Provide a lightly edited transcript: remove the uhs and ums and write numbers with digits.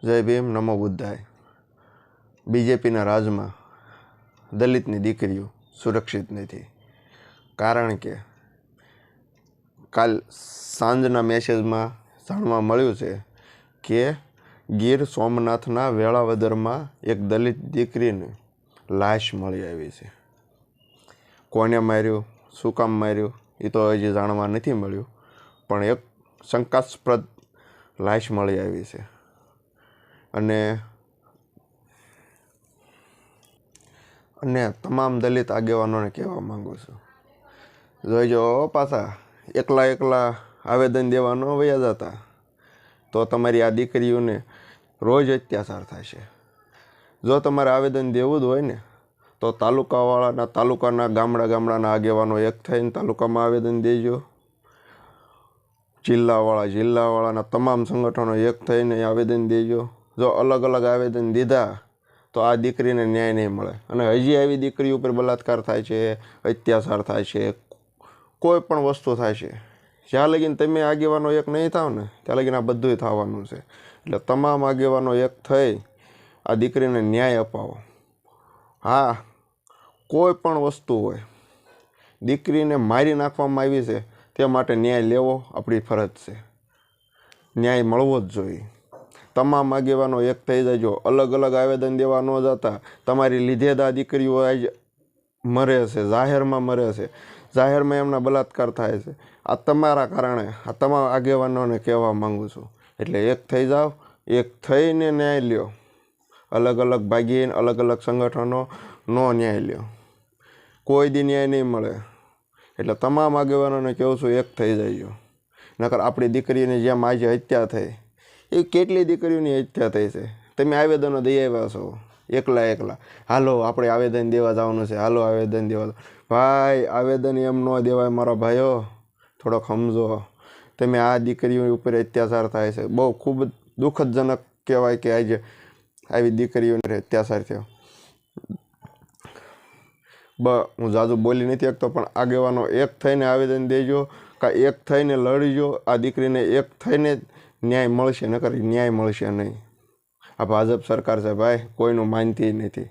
જય ભીમ, નમો બુદ્ધાય. બીજેપીના રાજમાં દલિતની દીકરીઓ સુરક્ષિત નથી. કારણ કે કાલ સાંજના મેસેજમાં જાણવા મળ્યું છે કે ગીર સોમનાથના વેળાવદરમાં એક દલિત દીકરીની લાશ મળી આવી છે. કોને માર્યું, શું કામ માર્યું એ તો હજી જાણવા નથી મળ્યું, પણ એક શંકાસ્પદ લાશ મળી આવી છે. અને તમામ દલિત આગેવાનોને કહેવા માગું છું, જોઈજો પાછા એકલા આવેદન દેવા ન વયા જતા તો તમારી આ દીકરીઓને રોજ અત્યાચાર થશે. જો તમારે આવેદન દેવું જ હોય ને તો તાલુકાના ગામડાના આગેવાનો એક થઈને તાલુકામાં આવેદન દેજો. જિલ્લાવાળાના તમામ સંગઠનો એક થઈને આવેદન દેજો. જો અલગ અલગ આવેદન દીધા તો આ દીકરીને ન્યાય નહીં મળે. અને હજી આવી દીકરી ઉપર બલાત્કાર થાય છે, અત્યાચાર થાય છે, કોઈ પણ વસ્તુ થાય છે. જ્યાં લગીને તમે આગેવાનો એક નહીં થાવ ને ત્યાં લગીને આ બધું થવાનું છે. એટલે તમામ આગેવાનો એક થઈ આ દીકરીને ન્યાય અપાવો. હા, કોઈ પણ વસ્તુ હોય, દીકરીને મારી નાખવામાં આવી છે તે માટે ન્યાય લેવો આપણી ફરજ છે. ન્યાય મળવો જ જોઈએ. તમામ આગેવાનો એક થઈ જજો. અલગ અલગ આવેદન દેવા ન જતા. તમારી લીધે જ આ દીકરીઓ આજ મરે છે, જાહેરમાં મરે છે, જાહેરમાં એમના બલાત્કાર થાય છે. આ તમારા કારણે આ તમામ આગેવાનોને કહેવા માગું છું. એટલે એક થઈ જાઓ, એક થઈને ન્યાય લ્યો. અલગ અલગ ભાગીને અલગ અલગ સંગઠનો નો ન્યાય લ્યો, કોઈ દી ન્યાય નહીં મળે. એટલે તમામ આગેવાનોને કહું છું, એક થઈ જજો. નકર આપણી દીકરીની જેમ આજે હત્યા થઈ, એ કેટલી દીકરીઓની હત્યા થઈ છે. તમે આવેદનો દઈ આવ્યા છો એકલા. હાલો આપણે આવેદન દેવા જવાનું છે, હાલો આવેદન દેવા. ભાઈ, આવેદન એમ ન દેવાય મારા ભાઈઓ, થોડોક સમજો. તમે આ દીકરીઓ ઉપર અત્યાચાર થાય છે, બહુ ખૂબ દુઃખદજનક કહેવાય કે આજે આવી દીકરીઓને અત્યાચાર થયો. હું જાજુ બોલી નથી શકતો, પણ આગેવાનો એક થઈને આવેદન દેજો, કાં એક થઈને લડજો. આ દીકરીને એક થઈને ન્યાય મળશે, નકર ન્યાય મળશે નહીં. આ ભાજપ સરકાર છે ભાઈ, કોઈનું માનતી નથી.